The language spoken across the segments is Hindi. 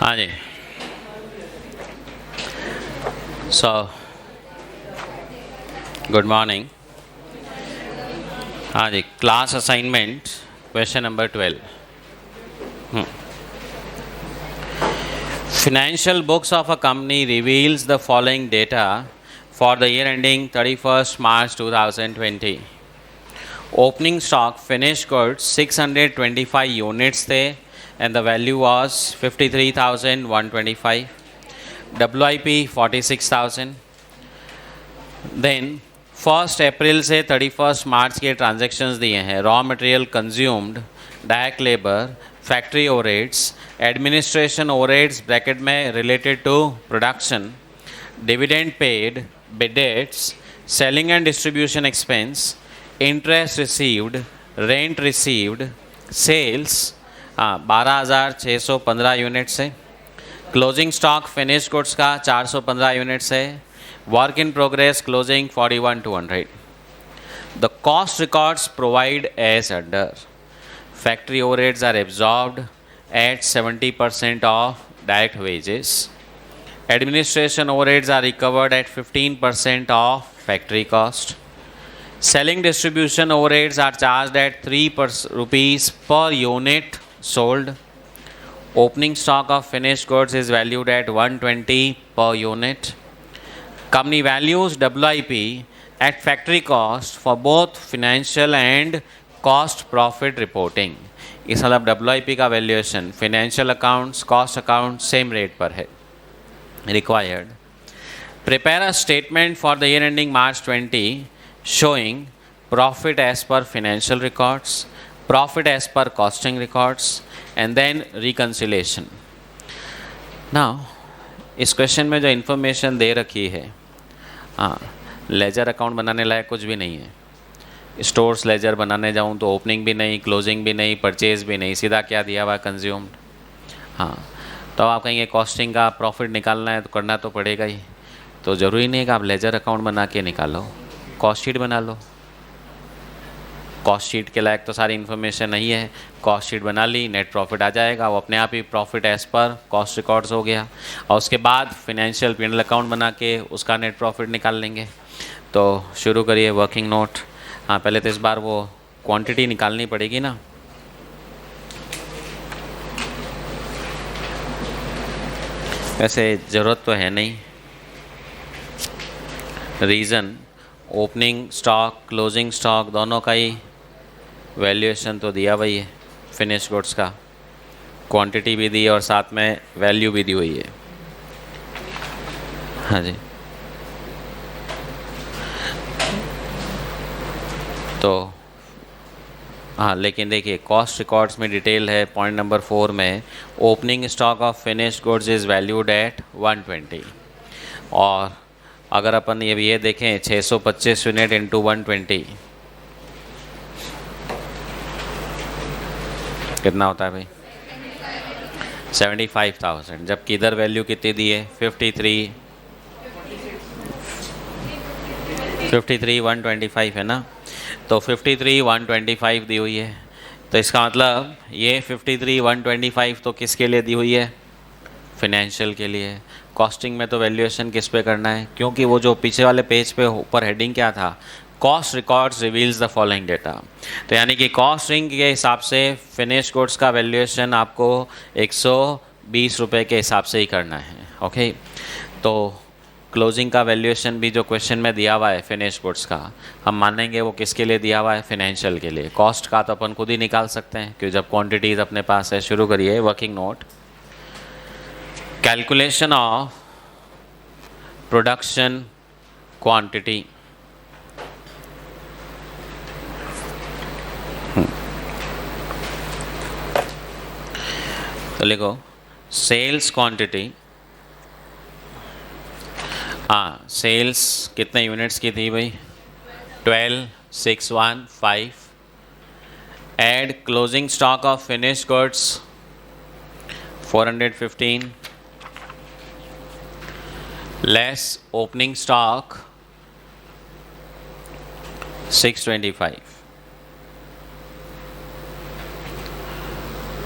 हाँ जी, so good morning. हाँ जी, class assignment question number 12. Financial books of a company reveals the following data for the year ending 31st March 2020. Opening stock finished goods 625 units थे and the value was 53,125. WIP 46,000. Then 1st अप्रैल से 31st मार्च के ट्रांजैक्शंस दिए हैं. Raw material consumed, direct labour, factory overheads, administration overheads bracket में related to production, dividend paid, bad debts, selling and distribution expense, interest received, rent received, sales 12,615 units है. क्लोजिंग स्टॉक फिनिश गुड्स का 415 यूनिट्स है. Work in progress closing 41,200. The cost records provide as under. Factory overheads are absorbed at 70% of direct wages. Administration overheads are recovered at 15% of factory cost. Selling distribution overheads are charged at 3 rupees per unit sold. Opening stock of finished goods is valued at 120 per unit. Company values WIP at factory cost for both financial and cost profit reporting. इस मतलब WIP का valuation financial accounts, cost account same rate पर है. Required prepare a statement for the year ending March 20 showing profit as per financial records, profit as per costing records and then reconciliation. Now इस क्वेश्चन में जो इन्फॉर्मेशन दे रखी है, लेजर अकाउंट बनाने लायक कुछ भी नहीं है. स्टोर्स लेजर बनाने जाऊं तो ओपनिंग भी नहीं, क्लोजिंग भी नहीं, परचेज भी नहीं, सीधा क्या दिया हुआ कंज्यूम्ड. तो आप कहेंगे कॉस्टिंग का प्रॉफिट निकालना है तो करना तो पड़ेगा ही. तो ज़रूरी नहीं है कि आप लेजर अकाउंट बना के निकालो, कॉस्ट शीट बना लो. कॉस्ट शीट के लायक तो सारी इन्फॉर्मेशन नहीं है. कॉस्ट शीट बना ली, नेट प्रॉफिट आ जाएगा, वो अपने आप ही profit as per cost records हो गया. और उसके बाद फिनेंशियल P&L अकाउंट बना के उसका नेट प्रॉफिट निकाल लेंगे. तो शुरू करिए वर्किंग नोट. पहले तो इस बार वो क्वांटिटी निकालनी पड़ेगी ना. वैसे ज़रूरत तो है नहीं. Reason opening stock, closing stock दोनों का ही वैल्यूएशन तो दिया हुई है. फिनिश गुड्स का क्वांटिटी भी दी है और साथ में वैल्यू भी दी हुई है. हाँ जी. तो लेकिन देखिए कॉस्ट रिकॉर्ड्स में डिटेल है. पॉइंट नंबर 4 में opening stock of finished goods is valued at 120. और अगर अपन ये देखें 625 यूनिट इंटू 120 कितना होता है भाई? 75,000. जबकि इधर वैल्यू कितनी दी है? 53,125 है ना. तो 53,125 दी हुई है. तो इसका मतलब ये 53,125 तो किसके लिए दी हुई है? फिनेंशियल के लिए. कॉस्टिंग में तो वैल्यूएशन किस पे करना है? क्योंकि वो जो पीछे वाले पेज पे ऊपर हेडिंग क्या था? Cost records reveals the following data. तो यानी कि कॉस्टिंग के हिसाब से फिनिश गुड्स का वैल्यूएशन आपको 120 रुपये के हिसाब से ही करना है. ओके. तो क्लोजिंग का वैल्यूएशन भी जो क्वेश्चन में दिया हुआ है फिनिश गुड्स का, हम मानेंगे वो किसके लिए दिया हुआ है? फिनेंशियल के लिए. कॉस्ट का तो अपन खुद ही निकाल सकते हैं क्योंकि जब क्वांटिटीज़ अपने पास है. शुरू करिए working note. Calculation of production quantity. तो लिखो सेल्स क्वांटिटी. सेल्स कितने यूनिट्स की थी भाई? 12,615. Add closing stock of finished goods 415 less opening stock 625.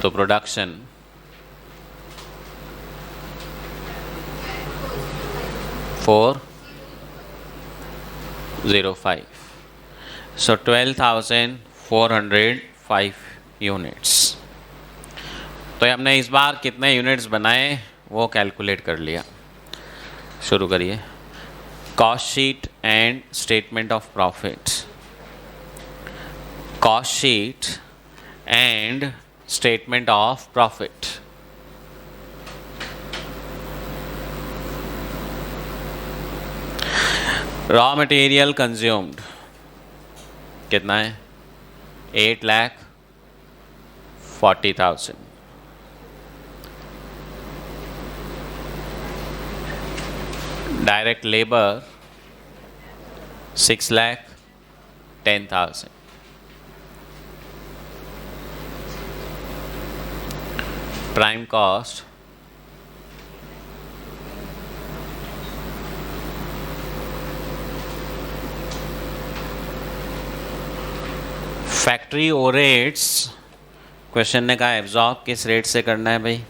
तो प्रोडक्शन फोर 05. So 12,405 units. तो ये हमने इस बार कितने यूनिट्स बनाए वो कैलकुलेट कर लिया. शुरू करिए. Cost sheet and statement of profit. Cost sheet and statement of profit. Raw material consumed कितना है? 8,40,000. Direct labour 6,10,000. Prime cost factory overheads. Question ने कहा एब्जॉर्ब किस रेट से करना है भाई?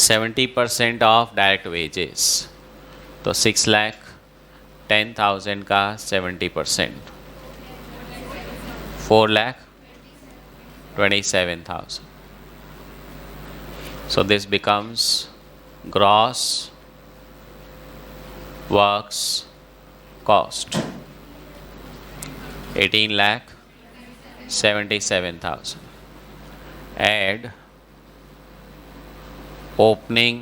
70% ऑफ डायरेक्ट वेजेस. तो 6,10,000 का 70% 4,27,000. So this becomes gross works cost 18,77,000. Add opening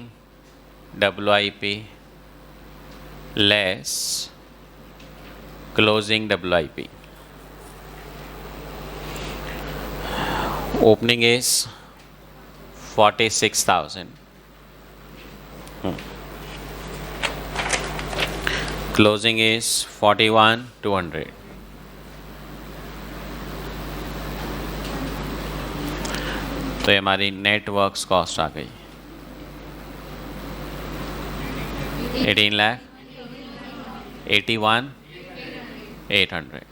WIP less closing WIP. Opening is 46,000. Closing is 41,200. तो ये हमारी नेट वर्क्स कॉस्ट आ गई 18,81,800.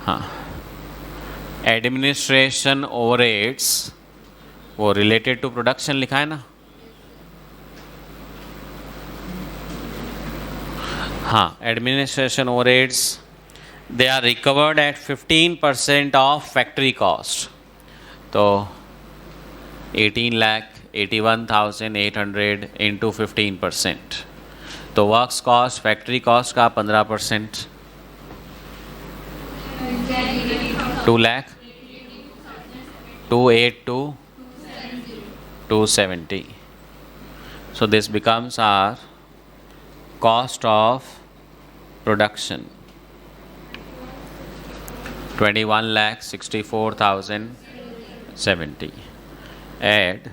हाँ. एडमिनिस्ट्रेशन ओवरहेड्स वो रिलेटेड टू प्रोडक्शन लिखा है ना. हाँ. Administration overheads they are recovered at 15% of factory cost. तो 18,81,800 इंटू 15%. तो वर्क्स कॉस्ट फैक्ट्री कॉस्ट का 15% 2,82,270. So this becomes our cost of production 21,64,070. Add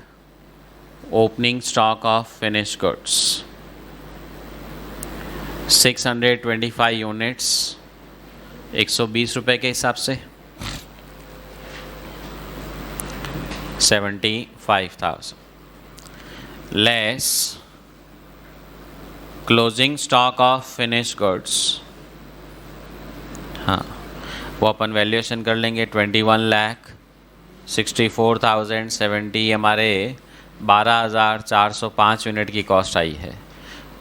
opening stock of finished goods 625 units 120 रुपये के हिसाब से 75,000 less closing stock of finish goods. हाँ. वो अपन वैल्यूएशन कर लेंगे 21,64,070 हमारे 12,405 यूनिट की कॉस्ट आई है.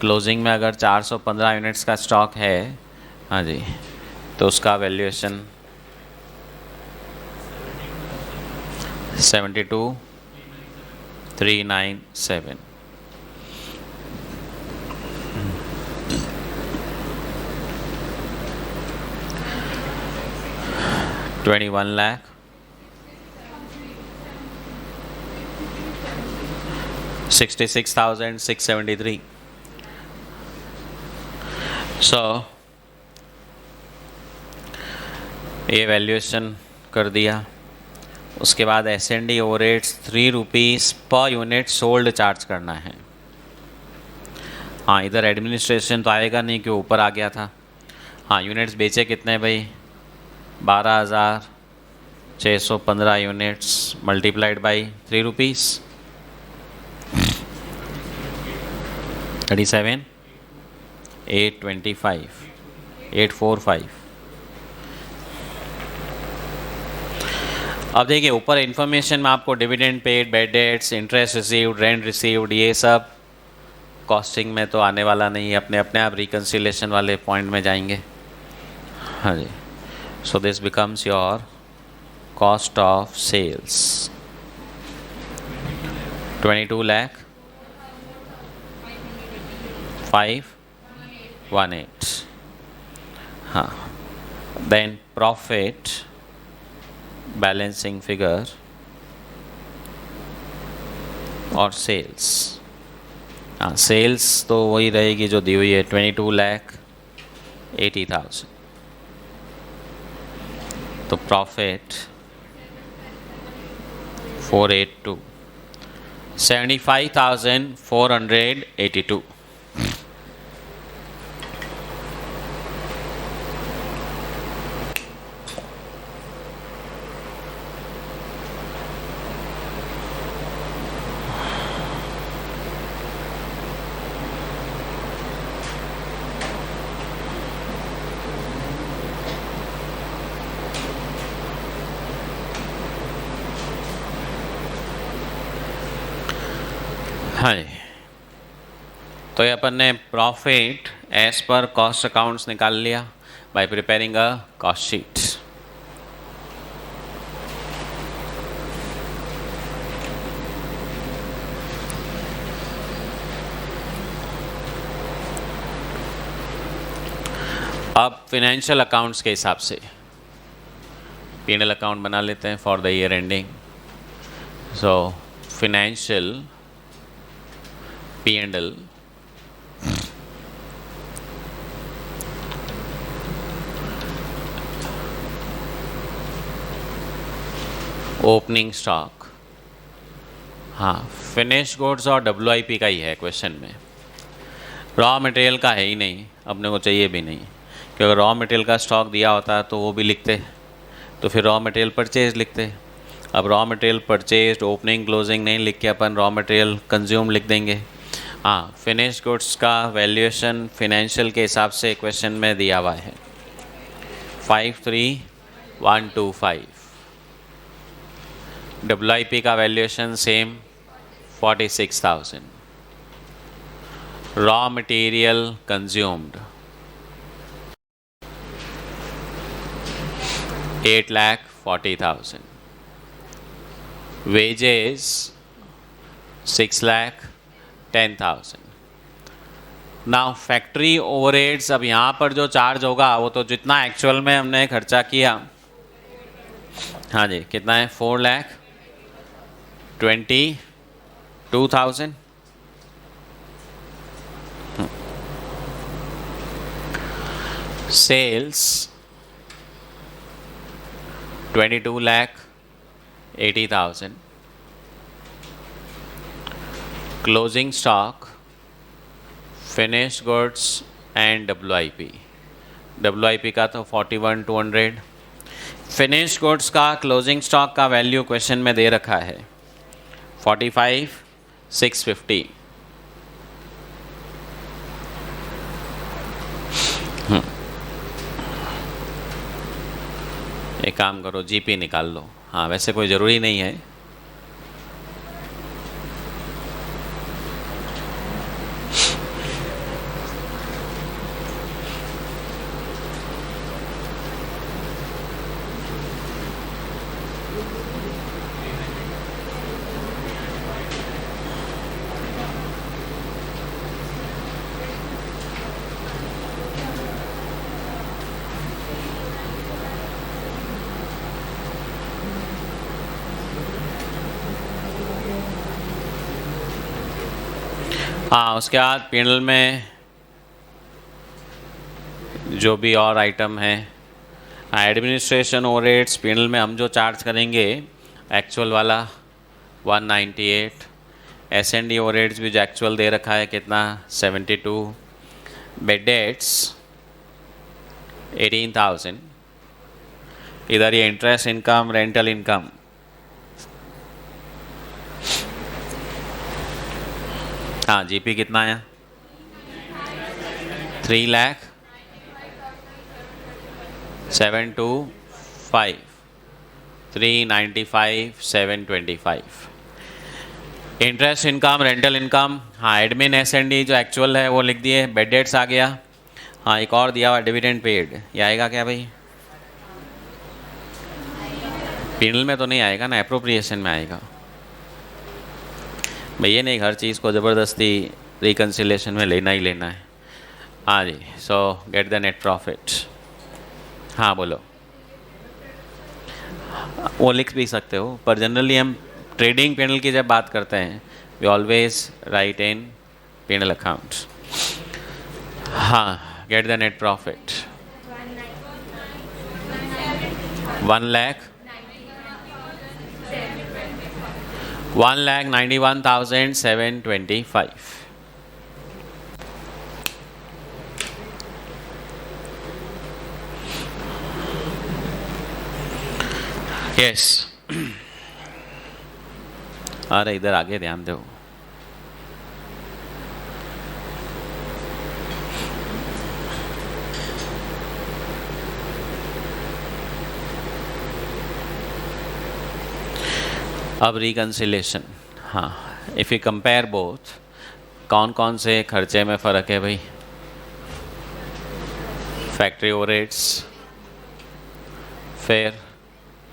क्लोजिंग में अगर 415 यूनिट्स का स्टॉक है, हाँ जी, तो उसका वैल्यूएशन 72,397. $21 lakh 66,673. सो ये वैल्यूएशन कर दिया. उसके बाद S&D overheads 3 rupees per unit sold charge करना है. हाँ. इधर एडमिनिस्ट्रेशन तो आएगा नहीं क्योंकि ऊपर आ गया था. हाँ. यूनिट्स बेचे कितने भाई? 12,615 यूनिट्स मल्टीप्लाइड बाई 3 रुपीज़ 37,845. अब देखिए ऊपर इन्फॉर्मेशन में आपको dividend paid, bad debts, interest received, rent received, ये सब कॉस्टिंग में तो आने वाला नहीं है, अपने अपने आप रिकन्सिलेशन वाले पॉइंट में जाएंगे। हाँ जी, so this becomes your cost of sales 22 lakh 518। हाँ, देन प्रॉफिट बैलेंसिंग फिगर और सेल्स। हाँ, सेल्स तो वही रहेगी जो दी हुई है 22,80,000। तो प्रॉफिट 482 75,482। हाँ जी, तो ये अपन ने profit as per cost accounts निकाल लिया by preparing a cost sheet. अब फिनेंशियल अकाउंट्स के हिसाब से P&L अकाउंट बना लेते हैं for the year ending. So financial P&L opening stock. हाँ, फिनिश गुड्स और WIP का ही है क्वेश्चन में, रॉ मटेरियल का है ही नहीं, अपने को चाहिए भी नहीं, क्योंकि अगर रॉ मटेरियल का स्टॉक दिया होता तो वो भी लिखते, तो फिर रॉ मटेरियल परचेज लिखते। अब raw material purchase opening closing नहीं लिख के अपन रॉ मटेरियल कंज्यूम लिख देंगे। हाँ, फिनिश गुड्स का वैल्यूएशन फिनेंशियल के हिसाब से क्वेश्चन में दिया हुआ है 53,125। WIP का valuation same 46,000। Raw material consumed 8,40,000। Wages 6,10,000। Now factory overheads, अब यहाँ पर जो चार्ज होगा वो तो जितना एक्चुअल में हमने खर्चा किया, हाँ जी, कितना है 4,22,000। Sales 22,80,000। Closing stock, finished goods and WIP का तो 41,200। फिनिश्ड गुड्स का क्लोजिंग स्टॉक का वैल्यू क्वेश्चन में दे रखा है 45,650। एक काम करो, GP निकाल लो। हाँ, वैसे कोई ज़रूरी नहीं है। हाँ, उसके बाद P&L में जो भी और आइटम है, एडमिनिस्ट्रेशन ओवरहेड्स P&L में हम जो चार्ज करेंगे एक्चुअल वाला 198। S&D ओवरहेड्स भी जो एक्चुअल दे रखा है कितना 72। Bad debts 18,000। इधर ये इंटरेस्ट इनकम, रेंटल इनकम, हाँ, GP कितना है 3,725। 395 725। इंटरेस्ट इनकम, रेंटल इनकम, हाँ एडमिन एस&डी जो एक्चुअल है वो लिख दिए, बेड डेट्स आ गया, हाँ एक और दिया हुआ डिविडेंड पेड, ये आएगा क्या भाई? पीनल में तो नहीं आएगा ना, एप्रोप्रिएशन में आएगा भाई। ये नहीं हर चीज़ को ज़बरदस्ती रिकन्सिलेशन में लेना ही लेना है। हाँ जी, so get the net profit. हाँ बोलो, वो लिख भी सकते हो, पर जनरली हम ट्रेडिंग पेनल की जब बात करते हैं we always write in P and L account. हाँ, get the net profit 1,91,725। Yes, अरे इधर आगे ध्यान दो। अब रिकन्सिलेशन, हाँ इफ़ यू कंपेयर बोथ, कौन कौन से खर्चे में फ़र्क है भाई? फैक्ट्री ओवरहेड्स, फिर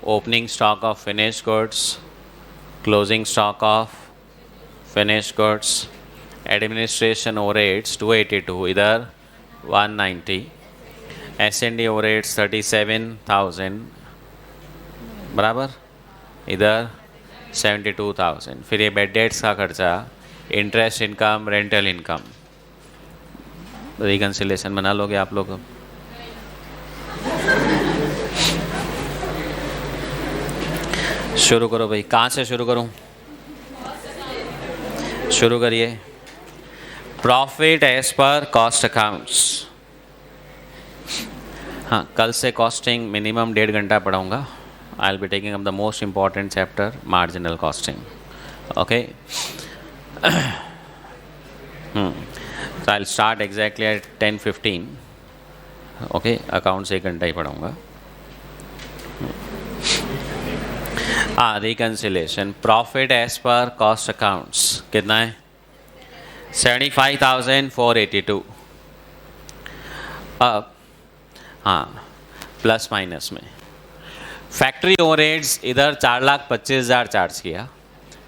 opening stock of finished goods, closing stock of finished goods, administration overheads 282, इधर 190, एस&डी ओवरहेड्स 37,000 बराबर, इधर 72,000। फिर ये बेड डेट्स का खर्चा, interest income, rental income. Reconciliation बना लोगे आप लोग? शुरू करो भाई, कहाँ से शुरू करूँ? शुरू करिए। Profit as per cost accounts. हाँ, कल से कॉस्टिंग मिनिमम 1.5 घंटा पढ़ाऊँगा। I'll be taking up the most important chapter, marginal costing. Okay. So I'll start exactly at 10:15. Okay, accounts 1 घंटा ही पढ़ाऊँगा। Reconciliation, profit as per cost accounts कितना है? 75,482। अब हाँ, प्लस माइनस में फैक्ट्री ओवरहेड्स इधर 4,25,000 चार्ज किया,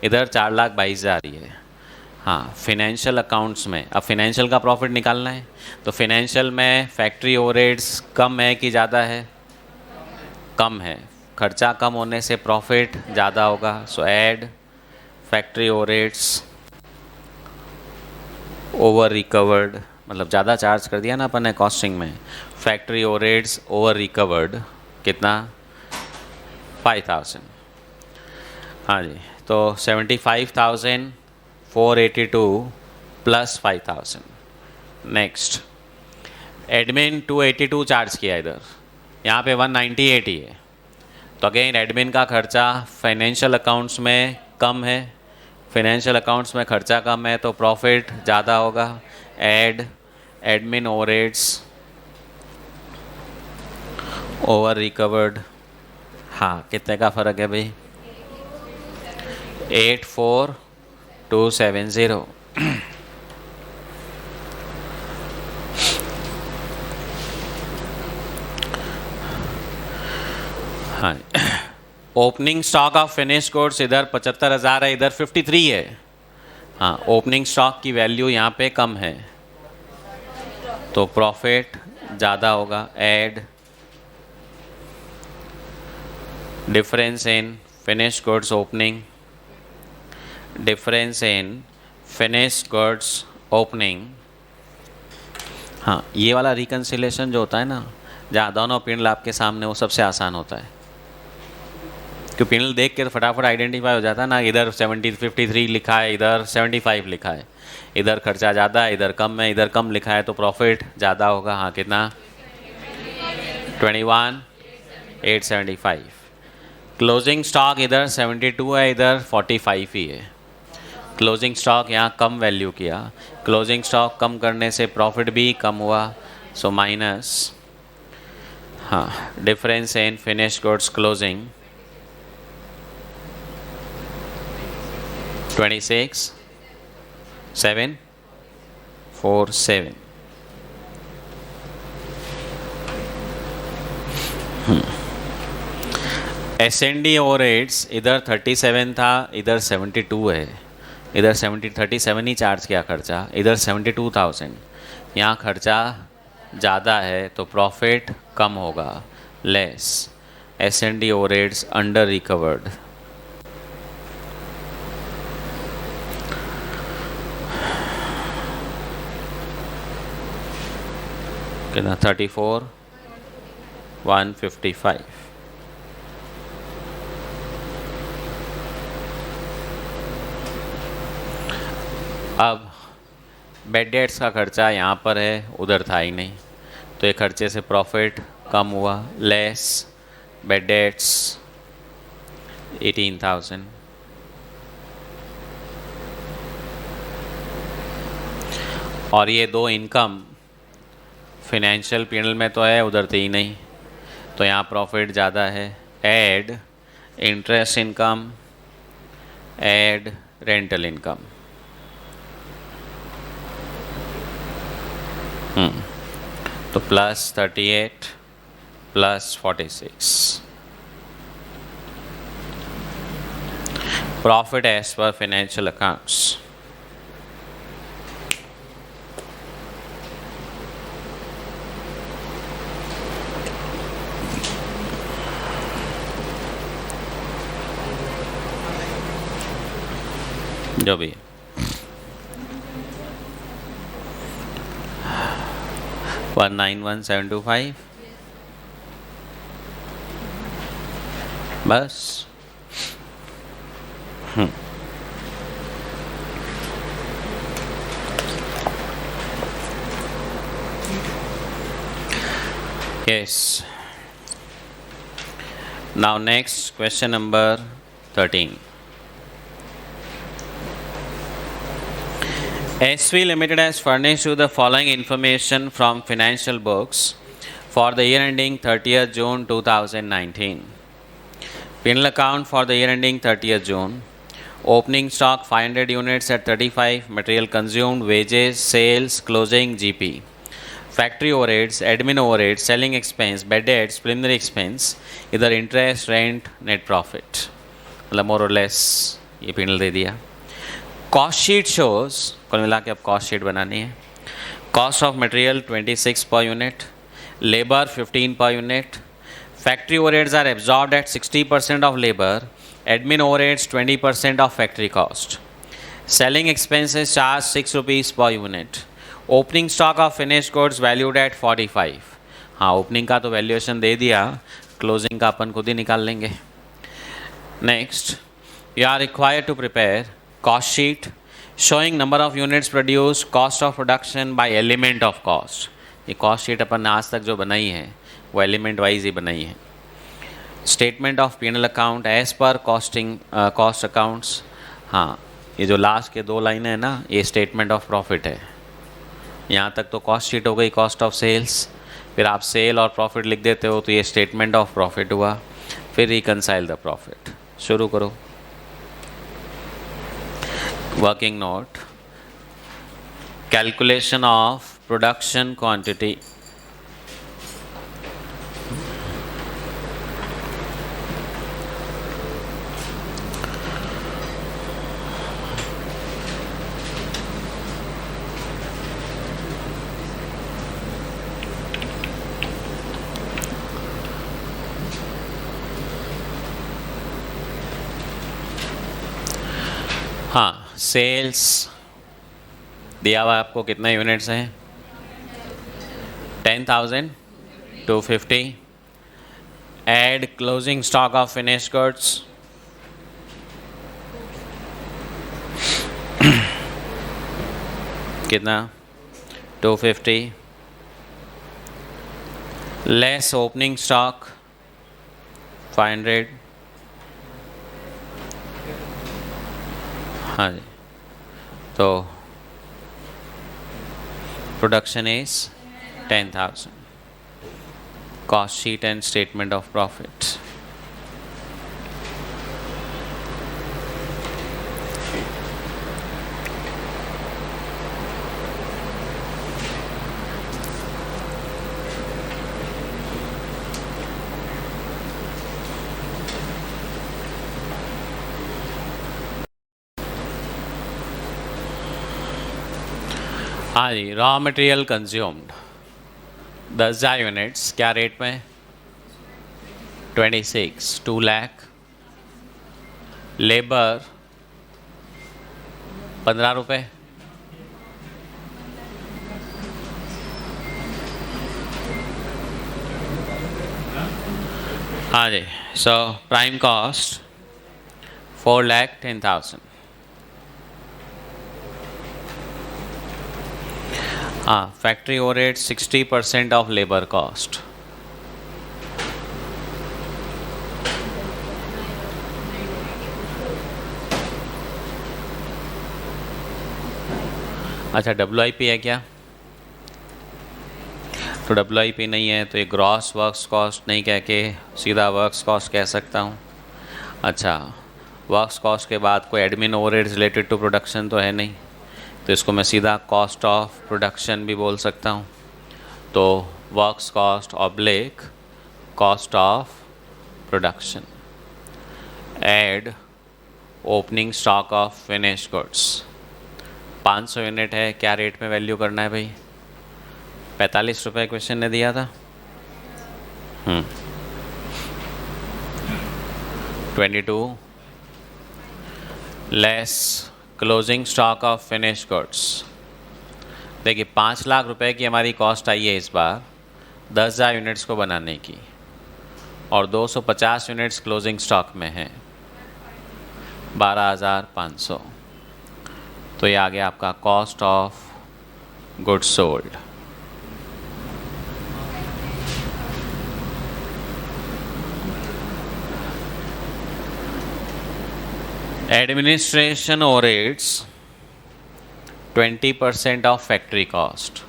इधर 4,22,000 ही है। हाँ, फिनेंशियल अकाउंट्स में अब फिनेंशियल का प्रॉफिट निकालना है, तो फिनेंशियल में फैक्ट्री ओवरहेड्स कम है कि ज़्यादा है? कम है। खर्चा कम होने से प्रॉफिट ज़्यादा होगा, सो add factory overheads over recovered, मतलब ज़्यादा चार्ज कर दिया ना अपन ने कॉस्टिंग में, फैक्ट्री ओवरहेड्स ओवर रिकवर्ड कितना? 5,000। हाँ जी, तो 75,482 प्लस 5,000। नेक्स्ट, एडमिन 282 चार्ज किया, इधर यहाँ पे 198 ही है, तो अगेन एडमिन का खर्चा फाइनेंशियल अकाउंट्स में कम है, फाइनेंशियल अकाउंट्स में खर्चा कम है तो प्रॉफिट ज़्यादा होगा। Add admin overheads over recovered, हाँ कितने का फ़र्क है भाई? 84,270। हाँ, opening stock of finish goods इधर 75,000 है, इधर 53 है। हाँ, ओपनिंग स्टॉक की वैल्यू यहाँ पे कम है तो प्रॉफिट ज़्यादा होगा। Add difference in finished goods opening, difference in finished goods opening। हाँ, ये वाला रिकन्सिलेशन जो होता है ना, जहाँ दोनों पिनल आपके सामने, वो सबसे आसान होता है, क्योंकि पिनल देख के तो फटाफट आइडेंटिफाई हो जाता है ना, इधर 53 लिखा है, इधर 75 लिखा है, इधर खर्चा ज़्यादा है, इधर कम है, इधर कम लिखा है तो प्रॉफिट ज़्यादा होगा। हाँ कितना? 21,875। क्लोजिंग स्टॉक इधर 72 है, इधर 45 ही है। क्लोजिंग स्टॉक यहाँ कम वैल्यू किया, क्लोजिंग स्टॉक कम करने से प्रॉफिट भी कम हुआ, सो माइनस, हाँ difference in finish goods closing 26 7 4 7. S and D. Overheads इधर 37 था, इधर 72 है, इधर 37 ही चार्ज किया खर्चा, इधर 72,000. यहाँ खर्चा ज़्यादा है तो प्रॉफिट कम होगा, less. S and D. Overheads under recovered. कितना 34 155. अब बेड डेट्स का खर्चा यहाँ पर है, उधर था ही नहीं, तो ये खर्चे से प्रॉफिट कम हुआ, लेस. Bad debts 18,000. और ये दो इनकम फिनेंशियल पीएनएल में तो है, उधर थी ही नहीं, तो यहाँ प्रॉफिट ज़्यादा है. Add interest income, add rental income. तो +38 +46. Profit as per financial accounts. जो भी 191725 बस. Yes. Now next question number 13. SV Limited has furnished you the following information from financial books for the year ending 30th June 2019. P&L account for the year ending 30th June. Opening stock 500 units at 35, material consumed, wages, sales, closing, GP. Factory overheads, admin overheads, selling expense, bad debts, preliminary expense, either interest, rent, net profit. मतलब more or less ये P&L दे दिया. कॉस्ट शीट शोज, कुल मिला के अब कॉस्ट शीट बनानी है. Cost of material 26 per unit, labour 15 per unit. Factory overheads are absorbed at 60% of labour, admin overheads 20% of factory cost. Selling expenses charge 6 rupees per unit. Opening stock of finish goods valued at 45. हाँ, ओपनिंग का तो वैल्यूएशन दे दिया, क्लोजिंग का अपन खुद ही निकाल लेंगे. Next, you are required to prepare cost sheet showing number of units produced, cost of production by element of cost. ये cost sheet अपन ने आज तक जो बनाई है वो element wise ही बनाई है. Statement of P&L account as per costing cost accounts. हाँ, ये जो लास्ट के दो लाइन है ना, ये statement of profit है. यहाँ तक तो cost sheet हो गई, cost of sales. फिर आप सेल और प्रॉफिट लिख देते हो तो ये statement of profit हुआ. फिर reconcile the profit. शुरू करो. Working note, calculation of production quantity. हाँ, सेल्स दिया हुआ आपको कितने यूनिट्स हैं? 10,250. Add closing stock of finish goods कितना? 250. Less opening stock 500. हाँ जी, तो production is 10,000. Cost sheet and statement of profit. हाँ जी, रॉ मटेरियल कंज्यूम्ड 10,000 यूनिट्स, क्या रेट में? 26, 2 लाख। लेबर 15 रुपये। हाँ जी, सो प्राइम कॉस्ट 4,10,000। हाँ, factory overhead 60% of labour cost. अच्छा, WIP है क्या? तो WIP नहीं है तो ये ग्रॉस वर्क्स कॉस्ट नहीं कह के सीधा वर्क्स कॉस्ट कह सकता हूँ। अच्छा, वर्क्स कॉस्ट के बाद कोई admin overheads related to production तो है नहीं, तो इसको मैं सीधा कॉस्ट ऑफ प्रोडक्शन भी बोल सकता हूँ। तो works cost oblique cost of production. Add opening stock of finish goods 500 unit है, क्या रेट में वैल्यू करना है भाई? 45 रुपये क्वेश्चन ने दिया था। 22 less closing stock of finish goods. देखिए 5 लाख रुपए की हमारी कॉस्ट आई है इस बार 10,000 यूनिट्स को बनाने की, और 250 यूनिट्स क्लोजिंग स्टॉक में हैं, 12,500। तो ये आ गया आपका cost of goods sold. Administration overheads 20% of factory cost,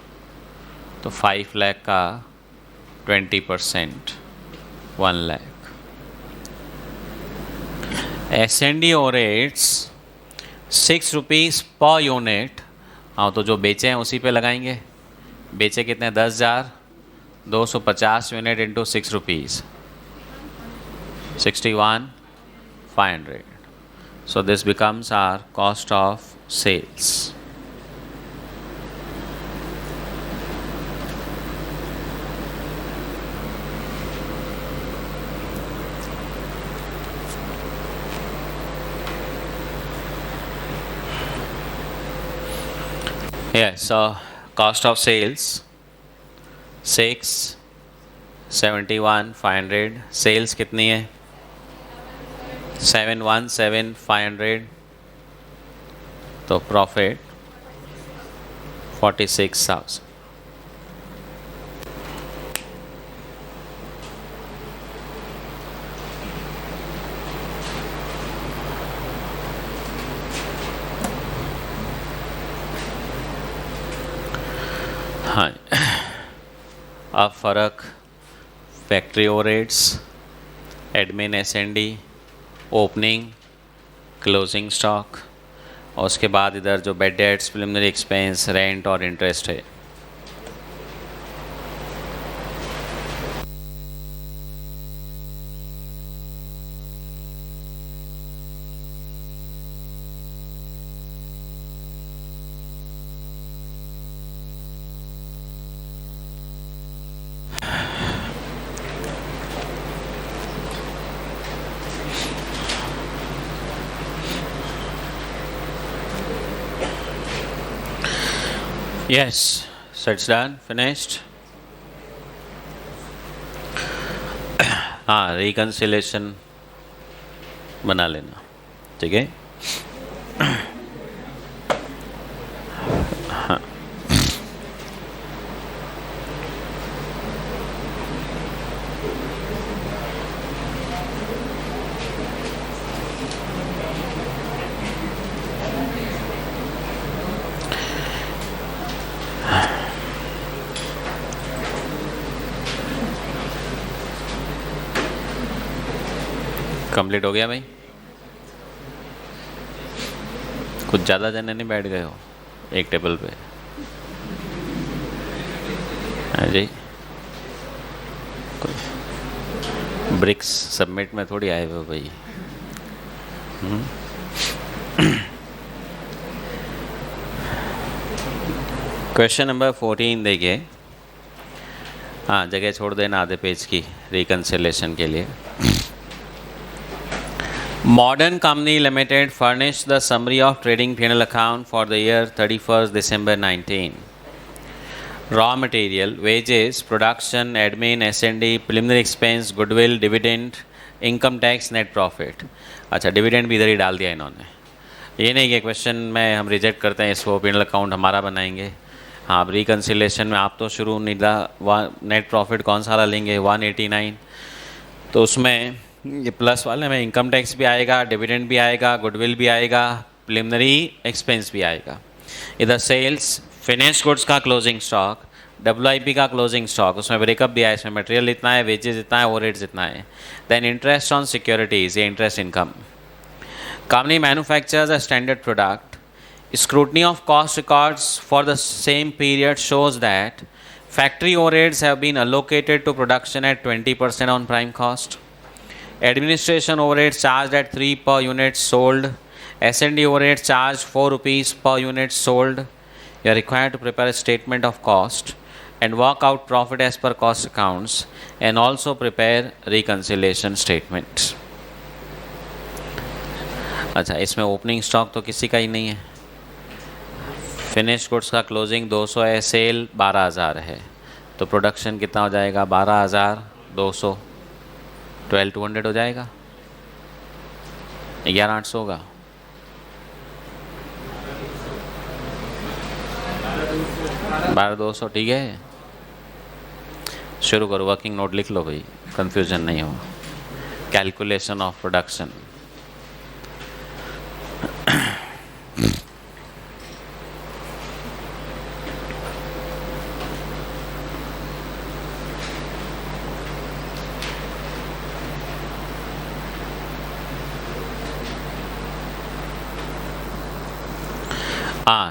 तो 5 लाख का 20% 1 lakh. S&D overheads 6 rupees per unit. हाँ, तो जो बेचे हैं उसी पे लगाएंगे। बेचे कितने? 10,000, 250 unit into 6 rupees 61,500। So this becomes our cost of sales. Yeah, so cost of sales 671,500। Sales कितनी है? 717,500। तो प्रॉफिट 46,000। हाँ, अब फ़र्क factory overheads, admin S&D, opening closing stock, और उसके बाद इधर जो bad debts, preliminary expense, rent और इंटरेस्ट है। Yes, so it's done, finished. हाँ, रिकन्सिलेशन बना लेना, ठीक है। हाँ, कंप्लीट हो गया भाई। कुछ ज़्यादा जने नहीं बैठ गए हो एक टेबल पे? हाँ जी, ब्रिक्स सबमिट में थोड़ी आए हुए भाई। क्वेश्चन नंबर 14 देखिए। हाँ, जगह छोड़ देना आधे पेज की रिकन्सिलेशन के लिए। Modern Company Limited furnished the summary of trading P&L account for the year 31st December 19. Raw material, wages, production, admin, S&D, preliminary expense, goodwill, dividend, income tax, net profit. अच्छा, डिविडेंड भी इधर ही डाल दिया इन्होंने। ये नहीं कि क्वेश्चन में हम रिजेक्ट करते हैं इसको, P&L अकाउंट हमारा बनाएंगे। हाँ, अब रिकन्सिलेशन में आप तो शुरू नेट प्रॉफिट कौन सा वाला लेंगे, 189, तो उसमें ये प्लस वाले में इनकम टैक्स भी आएगा, डिविडेंड भी आएगा, गुडविल भी आएगा, प्रिलिमिनरी एक्सपेंस भी आएगा। इधर सेल्स, फिनिश गुड्स का क्लोजिंग स्टॉक, WIP का क्लोजिंग स्टॉक, उसमें ब्रेकअप भी आया, इसमें मटेरियल इतना है, वेजेस इतना है, ओवरहेड्स इतना है। देन इंटरेस्ट ऑन सिक्योरिटीज़, ये interest income. Company manufactures a standard product. Scrutiny of cost records for the same period shows that factory overheads have been allocated to production at 20% on prime cost. Administration overheads charged at 3 per unit sold. S&D overheads charged 4 rupees per unit sold. You are required to prepare a statement of cost and work out profit as per cost accounts, and also prepare reconciliation statements. अच्छा, इसमें ओपनिंग स्टॉक तो किसी का ही नहीं है। फिनिश गुड्स का क्लोजिंग 200 है, सेल 12,000 है, तो प्रोडक्शन कितना हो जाएगा, 12,200, 12,200 हो जाएगा, 11,800 होगा। बारह 200, ठीक है। शुरू करो, वर्किंग नोट लिख लो भाई, कंफ्यूजन नहीं हो। Calculation of production.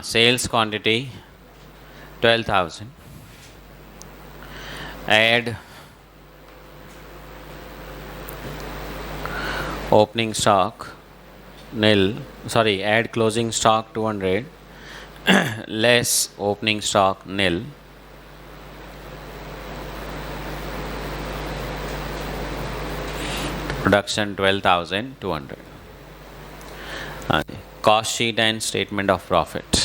Sales quantity 12,000. Add opening stock nil. Sorry, add closing stock 200 less opening stock nil. Production 12,200. Cost sheet and statement of profit.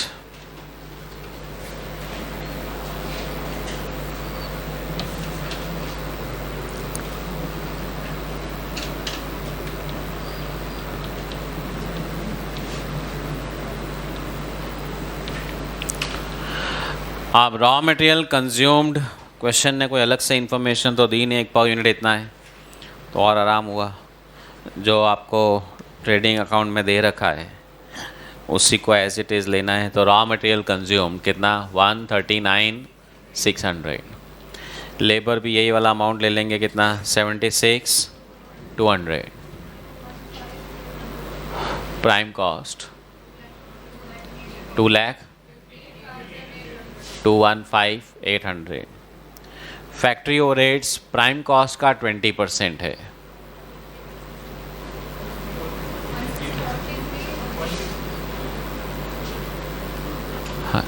अब रॉ मटेरियल कंज्यूम्ड, क्वेश्चन ने कोई अलग से इन्फॉर्मेशन तो दी नहीं, 1 पर यूनिट इतना है, तो और आराम हुआ। जो आपको ट्रेडिंग अकाउंट में दे रखा है उसी को एज इट इज़ लेना है। तो रॉ मटेरियल कंज्यूम कितना, 139,600। लेबर भी यही वाला अमाउंट ले लेंगे, कितना, 76,200। Prime cost 2,215,800। Factory overheads prime cost का 20% है। हाँ,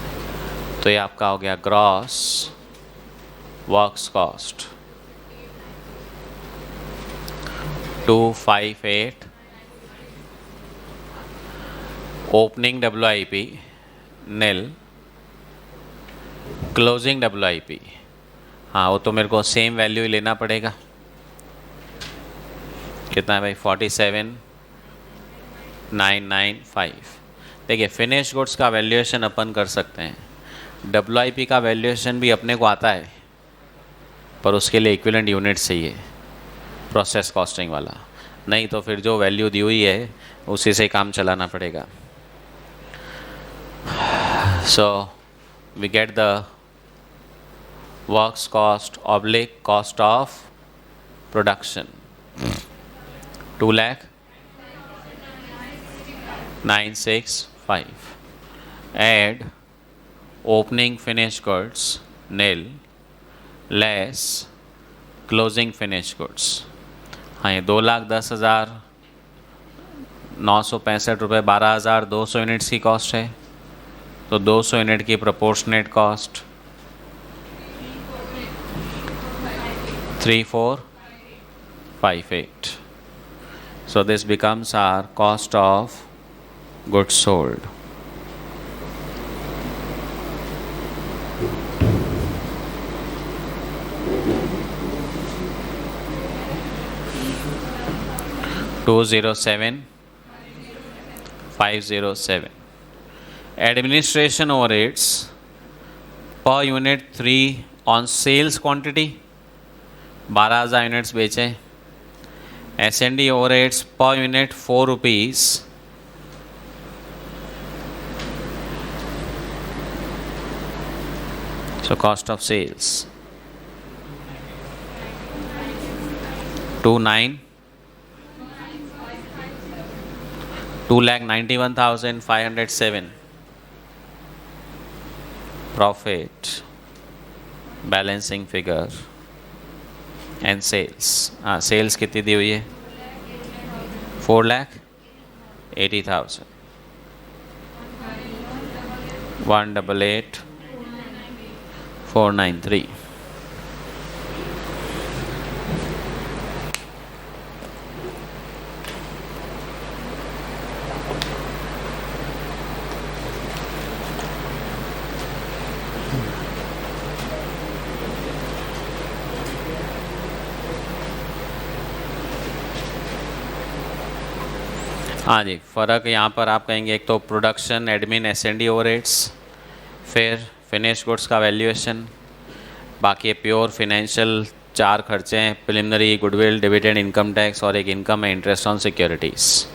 तो ये आपका हो गया gross works cost 258। Opening WIP नील, क्लोजिंग WIP, हाँ वो तो मेरे को सेम वैल्यू ही लेना पड़ेगा। कितना है भाई, 47,995। देखिए, फिनिश गुड्स का वैल्यूएशन अपन कर सकते हैं, WIP का वैल्यूएशन भी अपने को आता है, पर उसके लिए इक्विवेलेंट यूनिट चाहिए, प्रोसेस कॉस्टिंग वाला। नहीं तो फिर जो वैल्यू दी हुई है उसी से काम चलाना पड़ेगा। So we get the works cost oblique cost of production 2,09,665. Add opening finished goods nil less closing finished goods. हाँ, ये 2,10,965 रुपये, 12,200 यूनिट्स की कॉस्ट है। तो 200 यूनिट की proportionate cost 3458. So this becomes our cost of goods sold. $207,507. Administration overheads per unit 3 on sales quantity 12,000 units बेचे. S&D overheads per unit 4 rupees. So cost of sales 2,91,507. Profit, balancing figure and sales. Sales कितनी दी हुई है? 4,80,000. 188,493. हाँ जी, फ़र्क यहाँ पर आप कहेंगे एक तो प्रोडक्शन, एडमिन, S&D ओवरहेड्स, फिर फिनिश गुड्स का वैल्यूएशन, बाकी प्योर फिनेंशियल 4 खर्चे हैं, preliminary, goodwill, dividend, income tax और एक इनकम है इंटरेस्ट ऑन सिक्योरिटीज़.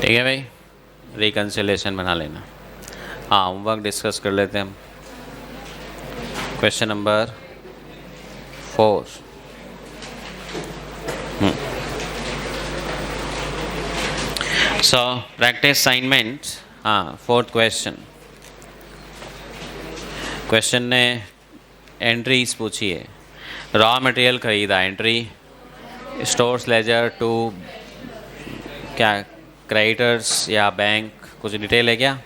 ठीक है भाई, रिकन्सिलेशन बना लेना. हाँ, होमवर्क डिस्कस कर लेते हैं हम. Question number 4. So practice assignment. हाँ, 4th क्वेश्चन. क्वेश्चन ने एंट्रीज पूछी है. रॉ मटेरियल खरीदा, एंट्री स्टोर्स लेजर टू क्या क्रेडिटर्स या बैंक, कुछ डिटेल है क्या?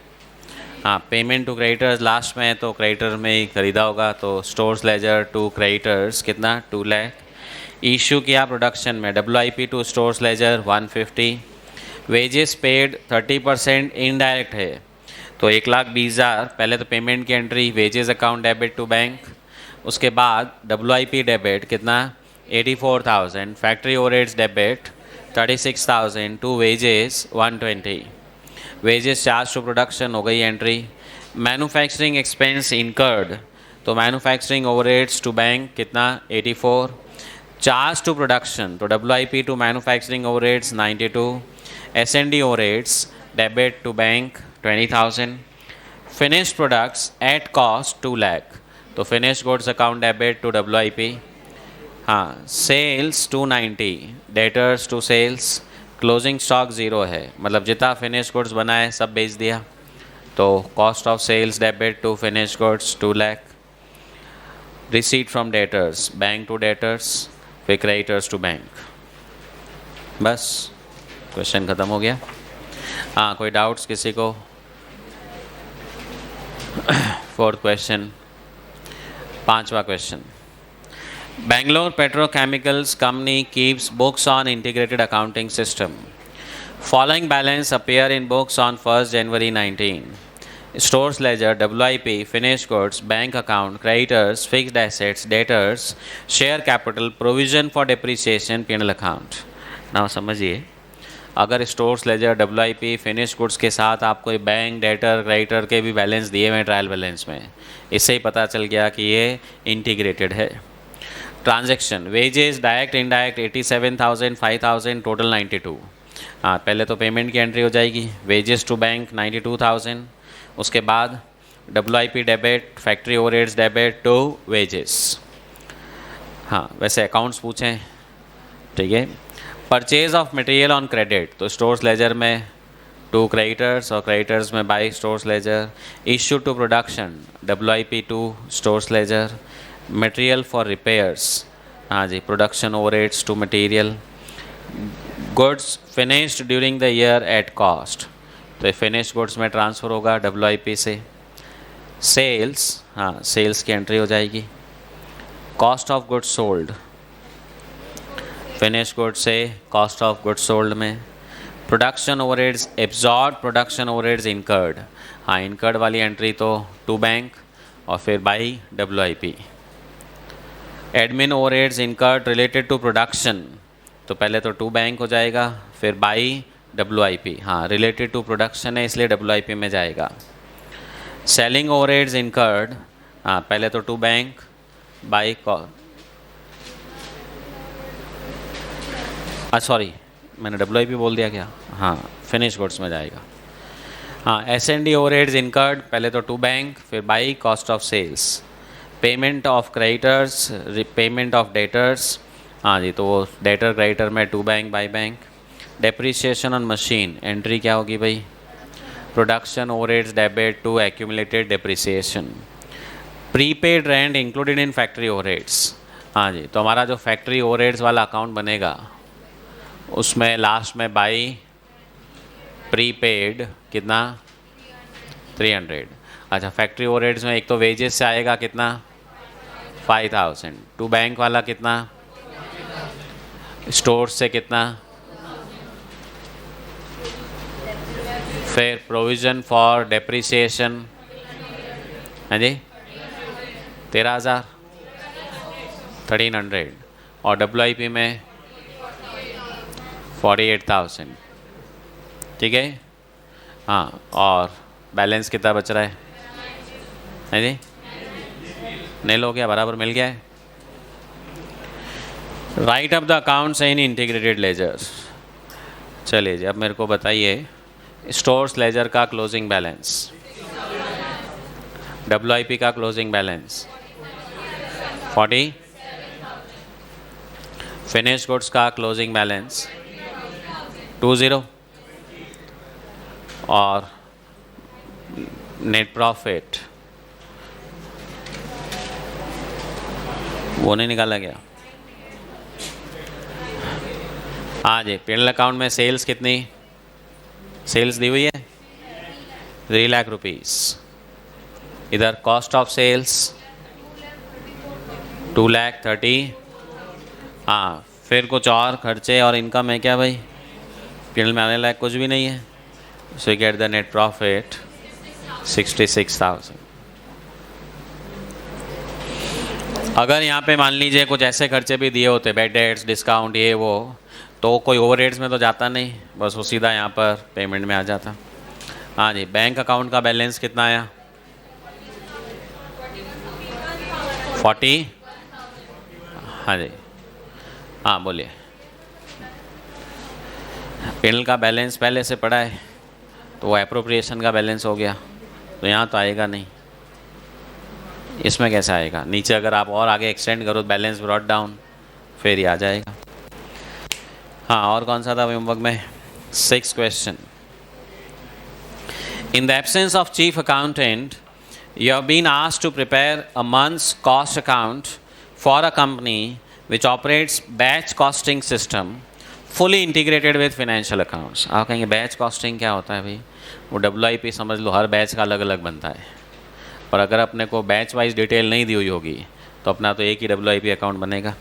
हाँ, पेमेंट टू क्रेडिटर्स लास्ट में है तो क्रेडिटर में ही खरीदा होगा, तो स्टोर्स लेजर टू क्रेडिटर्स कितना? 2 लाख. इशू किया प्रोडक्शन में WIP to stores ledger 150. Wages paid 30% indirect है तो 1,20,000. पहले तो पेमेंट की entry, wages account debit to bank, उसके बाद WIP डेबिट कितना? 84,000. Factory overheads debit 36,000. To wages 120. Wages charge to production हो गई एंट्री. मैन्युफैक्चरिंग एक्सपेंस इनकर्ड तो मैन्युफैक्चरिंग ओवरहेड्स टू बैंक कितना? 84. चार्ज टू प्रोडक्शन तो WIP to manufacturing overheads 92. S&D overheads debit to bank 20,000. Finished products at cost 2 lakh तो finished goods account debit to WIP. हाँ, sales 290, debtors to sales, closing stock 0 है, मतलब जितना फिनिश गुड्स बना है सब बेच दिया, तो cost of sales debit to finish goods 2 lakh. Receipt from debtors, bank to debtors, फिर क्रेडिटर्स टू बैंक. बस क्वेश्चन ख़त्म हो गया. हाँ, कोई डाउट्स किसी को? 4th question. 5वां question. Bangalore Petrochemicals Company keeps books on integrated accounting system. Following balance appear in books on 1st January 19. Stores ledger, WIP, finished goods, bank account, creditors, fixed assets, debtors, share capital, provision for depreciation, P&L account. Now समझिए, अगर stores ledger, WIP, finish goods के साथ आप कोई बैंक, डेटर, क्रेडिटर के भी बैलेंस दिए हुए हैं ट्रायल बैलेंस में, इससे ही पता चल गया कि ये इंटीग्रेटेड है. Transaction, wages, direct indirect 87,000, 5,000, total 92. हाँ, पहले तो पेमेंट की एंट्री हो जाएगी. वेजेस टू बैंक 92,000, उसके बाद WIP debit, factory overheads debit to wages. हाँ, वैसे अकाउंट्स पूछें, ठीक है. Purchase of material on credit, तो स्टोर्स लेजर में टू क्रेडिटर्स और क्रेडिटर्स में by stores ledger. Issue to production, WIP to stores ledger. Material for repairs, हाँ जी, production overheads to material. Goods finished during the year at cost, तो फिनिश्ड गुड्स में ट्रांसफ़र होगा WIP से. सेल्स, हाँ, सेल्स की एंट्री हो जाएगी. Cost of goods sold, finish goods से कॉस्ट ऑफ गुड्स सोल्ड में. Production overheads absorb, production overheads incurred, हाँ, इनकर्ड वाली एंट्री तो टू बैंक और फिर by WIP. Admin overheads incurred related to production, तो पहले तो टू बैंक हो जाएगा, फिर बाई WIP, हाँ, रिलेटेड टू प्रोडक्शन है इसलिए WIP में जाएगा. सेलिंग ओवरहेड्स इनकर्ड, हाँ, पहले तो टू बैंक बाई सॉरी, मैंने WIP बोल दिया क्या, हाँ, फिनिश गुड्स में जाएगा. हाँ, S&D ओवरहेड्स इनकर्ड, पहले तो टू बैंक फिर by cost of sales. Payment of creditors, payment of debtors, हाँ जी, तो वो डेटर क्रेडिटर में to bank by bank. Depreciation on machine, entry क्या होगी भाई, production overheads debit to accumulated depreciation. Prepaid rent included in factory overheads, हाँ जी, तो हमारा जो फैक्ट्री ओवरहेड्स वाला अकाउंट बनेगा उसमें लास्ट में बाई प्रीपेड कितना 300. अच्छा, फैक्ट्री ओवरहेड्स में एक तो वेजेस से आएगा कितना 5,000, टू बैंक वाला कितना, स्टोर से कितना, फिर प्रोविज़न फॉर डेप्रिसिएशन, हाँ जी, 13,000, 1,300 और WIP में 48,000, ठीक है. हाँ, और बैलेंस कितना बच रहा है जी, नील हो गया, बराबर मिल गया है. Write up the accounts in integrated ledgers. चलिए जी, अब मेरे को बताइए स्टोर्स लेजर का क्लोजिंग बैलेंस, WIP का क्लोजिंग बैलेंस 40, फिनिश गुड्स का क्लोजिंग बैलेंस 20 और नेट प्रॉफिट वो नहीं निकाला गया. हाँ जी, P&L अकाउंट में सेल्स कितनी, सेल्स दी हुई है 3 लाख रुपीस. इधर कॉस्ट ऑफ सेल्स 2,30,000. हाँ, फिर कुछ और खर्चे और इनकम है क्या भाई, P&L में आने लायक कुछ भी नहीं है. So you get the net profit 66,000. अगर यहाँ पे मान लीजिए कुछ ऐसे खर्चे भी दिए होते, बैड डेट्स, डिस्काउंट, ये वो, तो कोई ओवरहेड्स में तो जाता नहीं, बस वो सीधा यहाँ पर पेमेंट में आ जाता. हाँ जी, बैंक अकाउंट का बैलेंस कितना आया 40. हाँ जी, हाँ बोलिए. P&L का बैलेंस पहले से पड़ा है तो वो एप्रोप्रिएशन का बैलेंस हो गया, तो यहाँ तो आएगा नहीं. इसमें कैसे आएगा, नीचे अगर आप और आगे एक्सटेंड करो बैलेंस ब्रॉट डाउन, फिर ही आ जाएगा. हाँ, और कौन सा था होमवर्क में, 6 question. In the absence of chief accountant you have been asked to prepare a month's cost account for a company which operates batch costing system fully integrated with financial accounts. आप कहेंगे बैच कॉस्टिंग क्या होता है भाई, वो WIP समझ लो, हर बैच का अलग अलग बनता है. पर अगर अपने को बैच वाइज डिटेल नहीं दी हुई होगी तो अपना तो एक ही WIP अकाउंट बनेगा.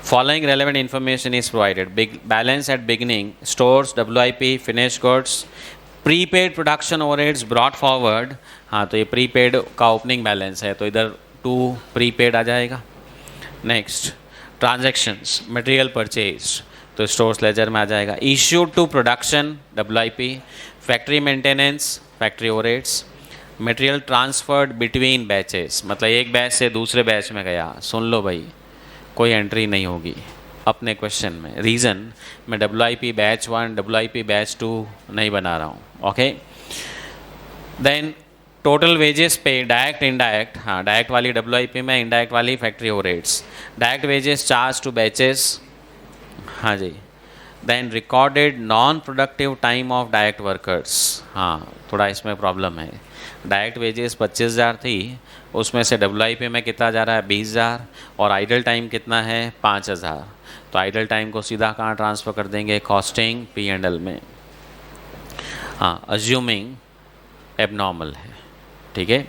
Following relevant information is provided. Big balance at beginning, stores, WIP, finished goods, prepaid production overheads brought forward, हाँ तो ये प्रीपेड का ओपनिंग बैलेंस है तो इधर टू प्रीपेड आ जाएगा। नेक्स्ट ट्रांजैक्शंस, मटेरियल परचेज तो स्टोर्स लेजर में आ जाएगा। Issued to production WIP, factory maintenance factory overheads, material transferred between batches मतलब एक बैच से दूसरे बैच में गया, सुन लो भाई कोई एंट्री नहीं होगी अपने क्वेश्चन में। रीज़न मैं WIP बैच 1 WIP बैच 2 नहीं बना रहा हूँ। ओके, देन टोटल वेजेस पे डायरेक्ट इनडायरेक्ट, हाँ डायरेक्ट वाली WIP में, इनडायरेक्ट वाली factory overheads. Direct wages charge to batches, हाँ जी। Then recorded non productive time of direct workers, हाँ थोड़ा इसमें प्रॉब्लम है। डायरेक्ट वेजेस 25,000 थी, उसमें से WIP में कितना जा रहा है 20,000 और आइडल टाइम कितना है 5,000, तो आइडल टाइम को सीधा कहाँ ट्रांसफ़र कर देंगे, कॉस्टिंग P&L में। हाँ अज्यूमिंग एबनॉर्मल है, ठीक है।